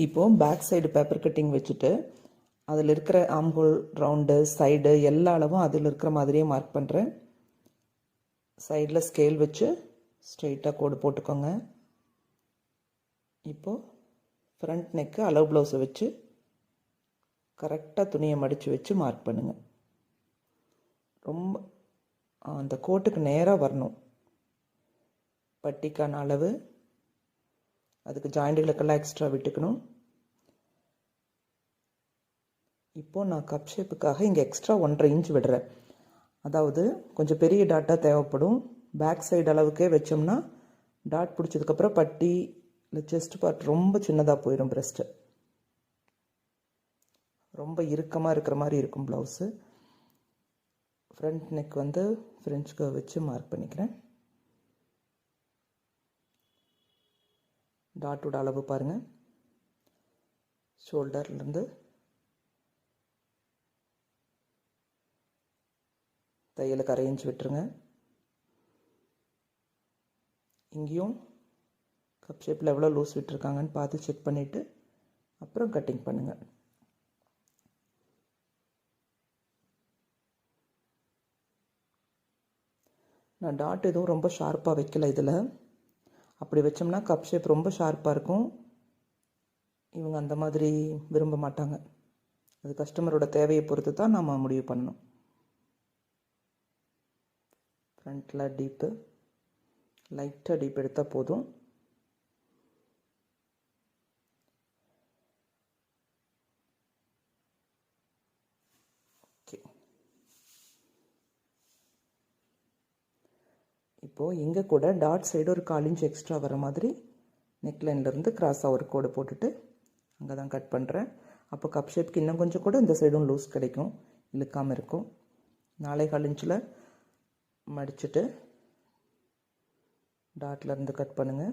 இப்போது back side paper cutting வச்சுட்டு அதில் இருக்கிற ஆம்ஹோல் ரவுண்டு சைடு எல்லா அளவும் அதில் இருக்கிற மாதிரியே மார்க் பண்ணுறேன். சைடில் ஸ்கேல் வச்சு ஸ்ட்ரெயிட்டாக கோடு போட்டுக்கோங்க. இப்போது ஃப்ரண்ட் நெக்கு அளவு ப்ளவுஸை வச்சு கரெக்டாக துணியை மடித்து வச்சு மார்க் பண்ணுங்கள். ரொம்ப அந்த கோட்டுக்கு நேராக வரணும். பட்டிக்கான அளவு, அதுக்கு ஜாயிண்ட்டுகளுக்கெல்லாம் எக்ஸ்ட்ரா விட்டுக்கணும். இப்போது நான் கப் ஷேப்புக்காக இங்கே எக்ஸ்ட்ரா 1.5 இன்ச் விடுறேன். அதாவது கொஞ்சம் பெரிய டாட்டாக தேவைப்படும். பேக் சைடு அளவுக்கே வச்சோம்னா டாட் பிடிச்சதுக்கப்புறம் பட்டி இல்லை செஸ்ட் பார்ட் ரொம்ப சின்னதாக போயிடும். பிரஸ்ட்டு ரொம்ப இறுக்கமாக இருக்கிற மாதிரி இருக்கும் ப்ளவுஸு. ஃப்ரண்ட் நெக் வந்து ஃப்ரெஞ்ச் கர்வ் வச்சு மார்க் பண்ணிக்கிறேன். டாட்டோட அளவு பாருங்கள். ஷோல்டர்லேருந்து தையலுக்கு 1/2 இன்ச் விட்டுருங்க. இங்கேயும் கப் ஷேப்பில் எவ்வளோ லூஸ் விட்டுருக்காங்கன்னு பார்த்து செக் பண்ணிவிட்டு அப்புறம் கட்டிங் பண்ணுங்கள். நான் டாட் எதுவும் ரொம்ப ஷார்ப்பாக வைக்கல இதில். அப்படி வச்சோம்னா கப் ஷேப் ரொம்ப ஷார்ப்பாக இருக்கும். இவங்க அந்த மாதிரி விரும்ப மாட்டாங்க. அது கஸ்டமரோட தேவையை பொறுத்து தான் நம்ம முடிவு பண்ணணும். ஃப்ரண்ட்டில் டீப்பு லைட்டாக டீப் எடுத்தால் போதும். ஓகே, இப்போது இங்கே கூட டாட் சைடு ஒரு 1/4 இன்ச் எக்ஸ்ட்ரா வர மாதிரி நெக்லைன்லேருந்து கிராஸாக ஒரு கோடு போட்டுட்டு அங்கே தான் கட் பண்ணுறேன். அப்போ கப் ஷேப்க்கு இன்னும் கொஞ்சம் கூட இந்த சைடும் லூஸ் கிடைக்கும், இழுக்காமல் இருக்கும். 4.25 இன்ச்சில் மடிச்சுட்டு டாட்லேருந்து கட் பண்ணுங்கள்.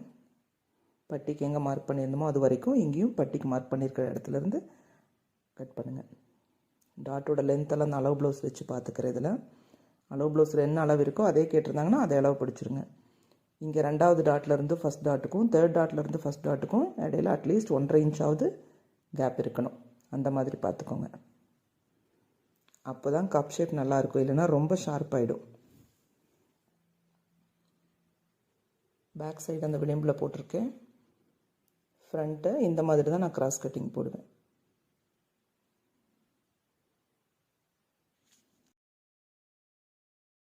பட்டிக்கு எங்கே மார்க் பண்ணியிருந்தோமோ அது வரைக்கும் இங்கேயும் பட்டிக்கு மார்க் பண்ணியிருக்கிற இடத்துலேருந்து கட் பண்ணுங்கள். டாட்டோட லென்த்தெல்லாம் அந்த அளவு ப்ளவுஸ் வச்சு பார்த்துக்கிறேன். இதில் அளவு ப்ளவுஸில் என்ன அளவு இருக்கோ அதே கேட்டிருந்தாங்கன்னா அதே அளவு பிடிச்சிருங்க. இங்கே 2வது டாட்லேருந்து ஃபஸ்ட் டாட்டுக்கும் 3rd டாட்லேருந்து ஃபஸ்ட் டாட்டுக்கும் இடையில அட்லீஸ்ட் 1.5 இன்ச்சாவது கேப் இருக்கணும். அந்த மாதிரி பார்த்துக்கோங்க. அப்போ தான் கப் ஷேப் நல்லாயிருக்கும். இல்லைன்னா ரொம்ப ஷார்ப்பாகிடும். பேக் சைடு அந்த விளிம்பில் போட்டிருக்கேன். ஃப்ரண்ட்டு இந்த மாதிரி தான் நான் கிராஸ் கட்டிங் போடுவேன்.